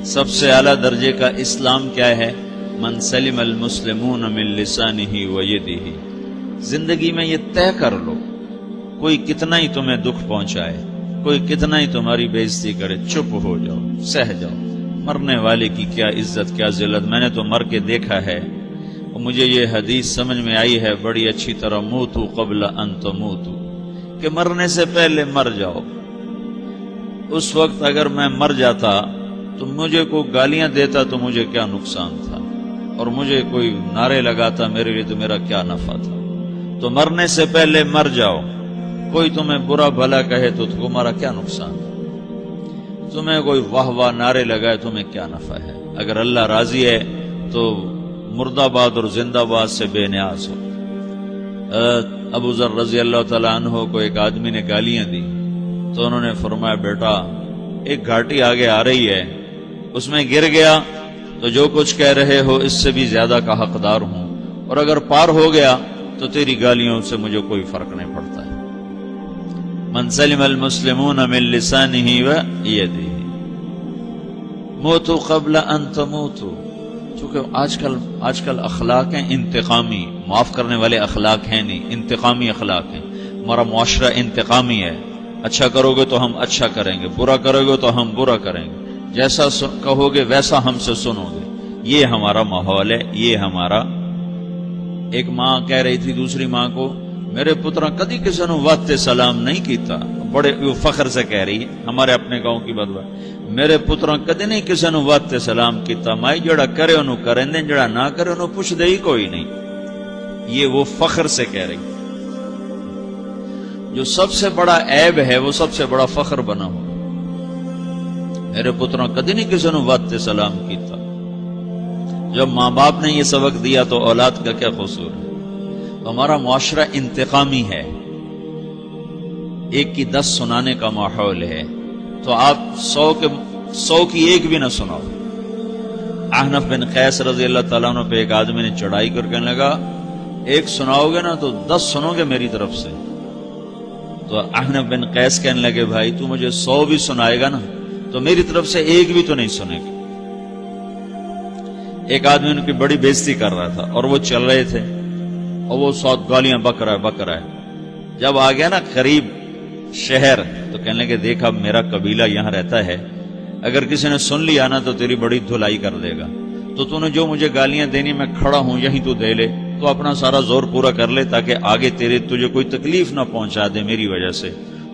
سب سے اعلیٰ درجے کا اسلام کیا ہے؟ من سلم المسلمون من لسانہ و یدہ۔ زندگی میں یہ طے کر لو، کوئی کتنا ہی تمہیں دکھ پہنچائے، کوئی کتنا ہی تمہاری بےعزتی کرے، چپ ہو جاؤ، سہ جاؤ۔ مرنے والے کی کیا عزت، کیا ذلت، میں نے تو مر کے دیکھا ہے، اور مجھے یہ حدیث سمجھ میں آئی ہے بڑی اچھی طرح، موتوا قبل ان تموتوا، کہ مرنے سے پہلے مر جاؤ۔ اس وقت اگر میں مر جاتا تو مجھے کوئی گالیاں دیتا تو مجھے کیا نقصان تھا، اور مجھے کوئی نعرے لگاتا میرے لیے تو میرا کیا نفع تھا۔ تو مرنے سے پہلے مر جاؤ، کوئی تمہیں برا بھلا کہے تو تمہارا کیا نقصان ہے، تمہیں کوئی واہ واہ نعرے لگائے تمہیں کیا نفع ہے۔ اگر اللہ راضی ہے تو مردہ باد اور زندہ باد سے بے نیاز ہو۔ ابو ذر رضی اللہ تعالیٰ عنہ کو ایک آدمی نے گالیاں دی تو انہوں نے فرمایا بیٹا ایک گھاٹی آگے آ رہی ہے، اس میں گر گیا تو جو کچھ کہہ رہے ہو اس سے بھی زیادہ کا حقدار ہوں، اور اگر پار ہو گیا تو تیری گالیوں سے مجھے کوئی فرق نہیں پڑتا ہے۔ من سلم المسلمون من لسانہ و یدہ موتوا قبل ان تموتوا۔ چونکہ آج کل اخلاق ہیں انتقامی، معاف کرنے والے اخلاق ہیں نہیں، انتقامی اخلاق ہیں۔ ہمارا معاشرہ انتقامی ہے، اچھا کرو گے تو ہم اچھا کریں گے، برا کرو گے تو ہم برا کریں گے، جیسا کہو گے ویسا ہم سے سنو گے۔ یہ ہمارا ماحول ہے، یہ ہمارا۔ ایک ماں کہہ رہی تھی دوسری ماں کو، میرے پترا کدی کسی نے وقت سلام نہیں کیتا، بڑے فخر سے کہہ رہی ہے، ہمارے اپنے گاؤں کی بات، میرے پترا کدی نہیں کسی نے وقت سلام کیتا، مائی جڑا کرے انہوں کریں دیں، جڑا نہ کرے انہوں پوچھ دے ہی کوئی نہیں۔ یہ وہ فخر سے کہہ رہی۔ جو سب سے بڑا عیب ہے وہ سب سے بڑا فخر بنا ہو۔ میرے پترا کدی نہیں کسی نے وقت سلام کیتا۔ جب ماں باپ نے یہ سبق دیا تو اولاد کا کیا قصور ہے؟ ہمارا معاشرہ انتقامی ہے، ایک کی 10 سنانے کا ماحول ہے، تو آپ 100 کی ایک بھی نہ سناؤ۔ احنف بن قیس رضی اللہ تعالیٰ عنہ پہ ایک آدمی نے چڑھائی کر کہنے لگا ایک سناؤ گے نا تو 10 سنو گے میری طرف سے۔ تو احنف بن قیس کہنے لگے بھائی تو مجھے 100 بھی سنائے گا نا تو میری طرف سے ایک بھی تو نہیں سنے گا۔ ایک آدمی ان کی بڑی بےزتی کر رہا تھا اور وہ چل رہے تھے اور وہ 100 گالیاں بک رہا ہے۔ جب آ گیا نا قریب شہر تو کہنے لگے دیکھا میرا قبیلہ یہاں رہتا ہے، اگر کسی نے سن لیا نا تو تیری بڑی دھلائی کر دے گا، تو نے جو مجھے گالیاں دینی میں کھڑا ہوں یہیں تو دے لے، تو اپنا سارا زور پورا کر لے تاکہ آگے تجھے کوئی تکلیف نہ پہنچا دے میری وجہ سے۔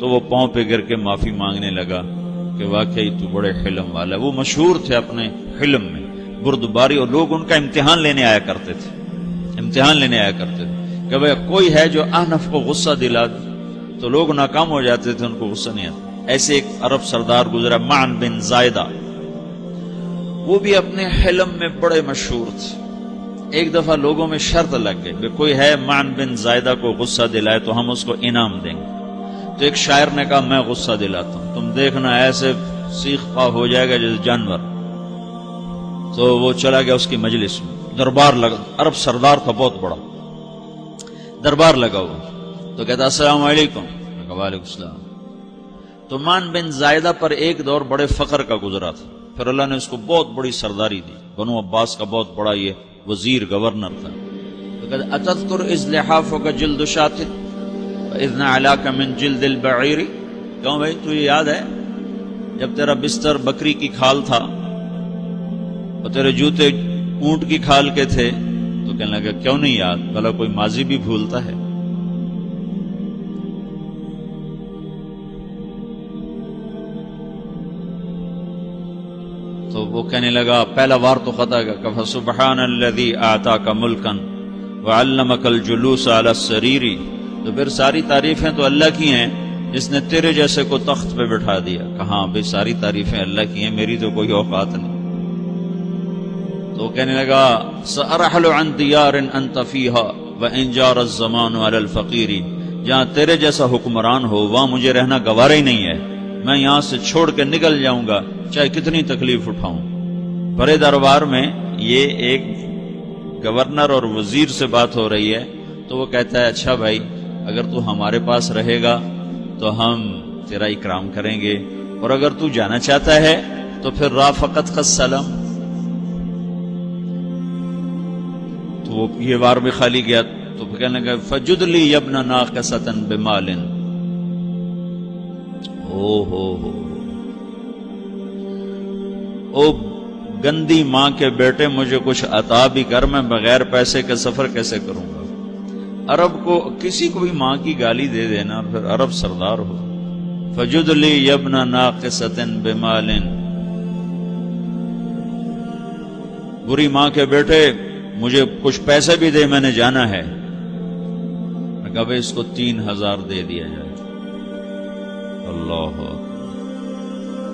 تو وہ پاؤں پہ گر کے معافی مانگنے لگا کہ واقعی تو بڑے حلم والا ہے۔ وہ مشہور تھے اپنے حلم میں، بردباری، اور لوگ ان کا امتحان لینے آیا کرتے تھے کہ بھئی کوئی ہے جو احنف کو غصہ دلا دے، تو لوگ ناکام ہو جاتے تھے، ان کو غصہ نہیں آتا۔ ایسے ایک عرب سردار گزرا معن بن زائدہ، وہ بھی اپنے حلم میں بڑے مشہور تھے۔ ایک دفعہ لوگوں میں شرط لگ گئی کہ کوئی ہے معن بن زائدہ کو غصہ دلائے تو ہم اس کو انعام دیں گے۔ تو ایک شاعر نے کہا میں غصہ دلاتا ہوں، تم دیکھنا ایسے سیخ پا ہو جائے گا جیسے جانور۔ تو وہ چلا گیا اس کی مجلس میں، دربار لگا، عرب سردار تھا بہت بڑا، دربار لگا ہوا، تو کہتا السلام علیکم، وعلیکم السلام۔ تو معن بن زائدہ پر ایک دور بڑے فقر کا گزرا تھا، پھر اللہ نے اس کو بہت بڑی سرداری دی، بنو عباس کا بہت بڑا یہ وزیر گورنر تھا۔ تو کہتا اتذکر اذ لحافک جلد شاۃ واذ نعلاک من جلد البعیر، کہوں بھائی تجھے یاد ہے جب تیرا بستر بکری کی کھال تھا اور تیرے جوتے اونٹ کی کھال کے تھے؟ تو کہنے لگا کیوں نہیں یاد، بھلا کوئی ماضی بھی بھولتا ہے؟ تو وہ کہنے لگا پہلا وار تو خطا گا کہ فسبحان الذی اعطاک ملکا وعلمک الجلوس علی السریر، تو پھر ساری تعریفیں تو اللہ کی ہیں جس نے تیرے جیسے کو تخت پہ بٹھا دیا۔ کہاں بھئی ساری تعریفیں اللہ کی ہیں، میری تو کوئی اوقات نہیں۔ تو کہنے لگا سأرحل عن دیار انت فیہا وان جار الزمان علی الفقیر، جہاں تیرے جیسا حکمران ہو وہاں مجھے رہنا گوارا ہی نہیں ہے، میں یہاں سے چھوڑ کے نکل جاؤں گا چاہے کتنی تکلیف اٹھاؤں۔ بڑے دربار میں یہ ایک گورنر اور وزیر سے بات ہو رہی ہے، تو وہ کہتا ہے اچھا بھائی اگر تو ہمارے پاس رہے گا تو ہم تیرا اکرام کریں گے، اور اگر تو جانا چاہتا ہے تو پھر رافقت کا سلام، تو وہ یہ بار بھی خالی گیا تو کہنے لگا فجد لی ابن ناقصۃ بمال، او گندی ماں کے بیٹے مجھے کچھ عطا بھی کر، میں بغیر پیسے کے سفر کیسے کروں گا؟ عرب کو کسی کو بھی ماں کی گالی دے دینا اور پھر عرب سردار ہو. فجد لی ابن ناقصۃ بمال، بری ماں کے بیٹے مجھے کچھ پیسے بھی دے، میں نے جانا ہے. میں کہا اس کو 3000 دے دیا جائے. اللہ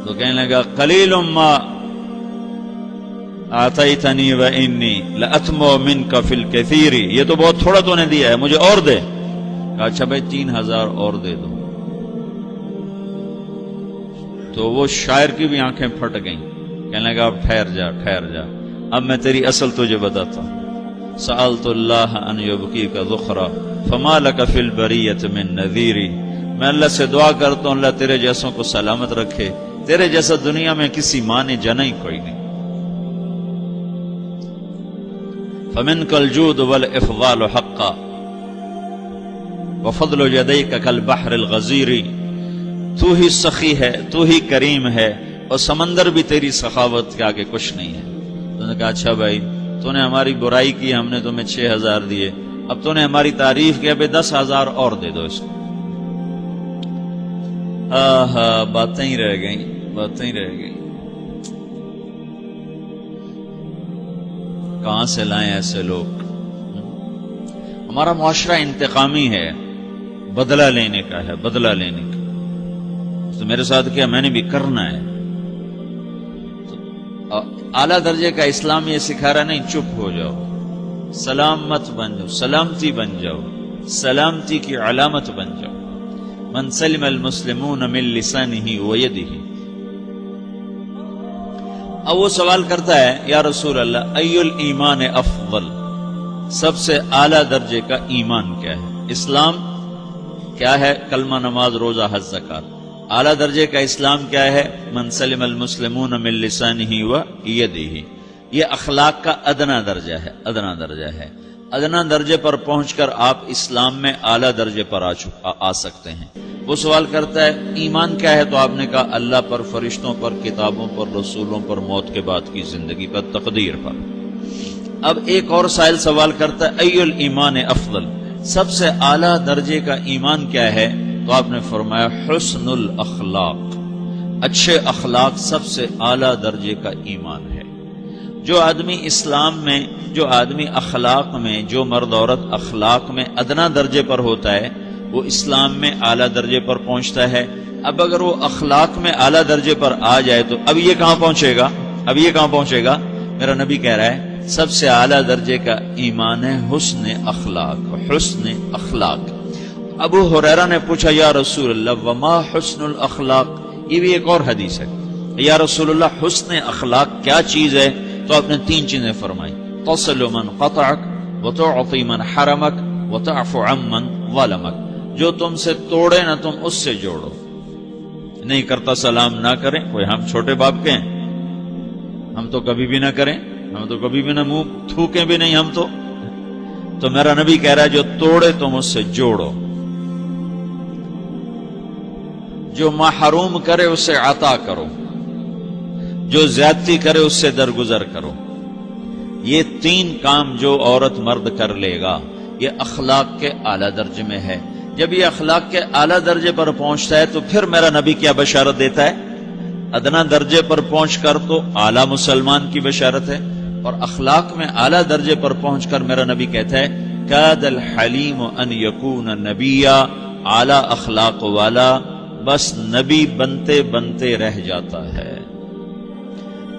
تو کہنے لگا قلیل ما آتیتنی و انی لأطمع منک فی الکثیر، یہ تو بہت تھوڑا تو نے دیا ہے، مجھے اور دے. کہا اچھا بھائی 3000 اور دے دو. تو وہ شاعر کی بھی آنکھیں پھٹ گئیں. کہنے لگا اب ٹھہر جا ٹھہر جا، اب میں تیری اصل تجھے بتاتا ہوں. سألت اللہ ان یبکیک ذخرا فما لک فی البریۃ من نذیر، میں اللہ سے دعا کرتا ہوں اللہ تیرے جیسوں کو سلامت رکھے، تیرے جیسا دنیا میں کسی ماں نے جنا ہی کوئی نہیں. فمنک الجود والافضال حقا وفضل یدیک کالبحر الغزیر، تو ہی سخی ہے، تو ہی کریم ہے، اور سمندر بھی تیری سخاوت کے آگے کچھ نہیں ہے. تو نے کہا اچھا بھائی تو نے ہماری برائی کی، ہم نے تمہیں 6000 دیے، اب تو نے ہماری تعریف کی، اب 10000 اور دے دو اس کو. باتیں ہی رہ گئیں، باتیں ہی رہ گئیں. کہاں سے لائیں ایسے لوگ؟ ہمارا معاشرہ انتقامی ہے، بدلہ لینے کا ہے، بدلہ لینے کا. تو میرے ساتھ کیا میں نے بھی کرنا ہے. تو اعلیٰ درجے کا اسلام یہ سکھا رہا نہیں چپ ہو جاؤ، سلام مت بن جاؤ، سلامتی بن جاؤ، سلامتی کی علامت بن جاؤ. من سلم المسلمون من لسانہ ویدہ. اب وہ سوال کرتا ہے یا رسول اللہ ای الایمان افضل، سب سے اعلیٰ درجے کا ایمان کیا ہے؟ اسلام کیا ہے؟ کلمہ، نماز، روزہ، حج، زکات. اعلیٰ درجے کا اسلام کیا ہے؟ من سلم المسلمون من لسانہ ویدہ. یہ اخلاق کا ادنا درجہ ہے، ادنا درجہ ہے. ادنا درجے پر پہنچ کر آپ اسلام میں اعلیٰ درجے پر آ سکتے ہیں. وہ سوال کرتا ہے ایمان کیا ہے؟ تو آپ نے کہا اللہ پر، فرشتوں پر، کتابوں پر، رسولوں پر، موت کے بعد کی زندگی پر، تقدیر پر. اب ایک اور سائل سوال کرتا ہے ای الایمان افضل، سب سے اعلیٰ درجے کا ایمان کیا ہے؟ تو آپ نے فرمایا حسن الاخلاق، اچھے اخلاق سب سے اعلیٰ درجے کا ایمان ہے. جو آدمی اسلام میں، جو آدمی اخلاق میں، جو مرد عورت اخلاق میں ادنا درجے پر ہوتا ہے وہ اسلام میں اعلیٰ درجے پر پہنچتا ہے. اب اگر وہ اخلاق میں اعلیٰ درجے پر آ جائے تو اب یہ کہاں پہنچے گا؟ اب یہ کہاں پہنچے گا؟ میرا نبی کہہ رہا ہے سب سے اعلیٰ درجے کا ایمان ہے حسن اخلاق، حسن اخلاق. ابو ہریرہ نے پوچھا یا رسول اللہ وما حسن الاخلاق، یہ بھی ایک اور حدیث ہے. یا رسول اللہ حسن اخلاق کیا چیز ہے؟ تو آپ نے 3 چیزیں فرمائی، تصل من قطعک وتعطی من حرمک وتعفو عمن ظلمک. جو تم سے توڑے نہ تم اس سے جوڑو. نہیں کرتا سلام نہ کریں. کوئی ہم چھوٹے باپ کے ہیں؟ ہم تو کبھی بھی نہ کریں، ہم تو کبھی بھی نہ منہ تھوکیں بھی نہیں ہم تو میرا نبی کہہ رہا ہے جو توڑے تم اس سے جوڑو، جو محروم کرے اس سے عطا کرو، جو زیادتی کرے اس سے درگزر کرو. یہ 3 کام جو عورت مرد کر لے گا یہ اخلاق کے اعلیٰ درجے میں ہے. جب یہ اخلاق کے اعلیٰ درجے پر پہنچتا ہے تو پھر میرا نبی کیا بشارت دیتا ہے؟ ادنا درجے پر پہنچ کر تو اعلیٰ مسلمان کی بشارت ہے، اور اخلاق میں اعلیٰ درجے پر پہنچ کر میرا نبی کہتا ہے کاد الحلیم ان یکون نبیا، اعلیٰ اخلاق والا بس نبی بنتے بنتے رہ جاتا ہے.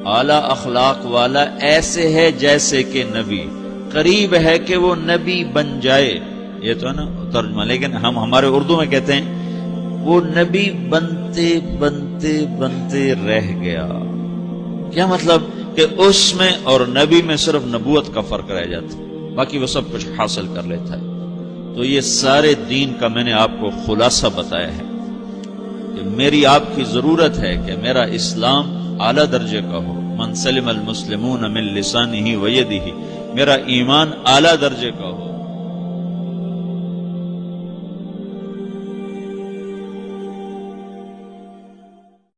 اعلیٰ اخلاق والا ایسے ہے جیسے کہ نبی، قریب ہے کہ وہ نبی بن جائے. یہ تو ہے نا ترجمہ، لیکن ہم ہمارے اردو میں کہتے ہیں وہ نبی بنتے بنتے بنتے رہ گیا. کیا مطلب؟ کہ اس میں اور نبی میں صرف نبوت کا فرق رہ جاتا، باقی وہ سب کچھ حاصل کر لیتا ہے. تو یہ سارے دین کا میں نے آپ کو خلاصہ بتایا ہے کہ میری آپ کی ضرورت ہے کہ میرا اسلام اعلیٰ درجے کا ہو، من سلم المسلمون من لسانہ و یدہ، میرا ایمان اعلیٰ درجے کا ہو،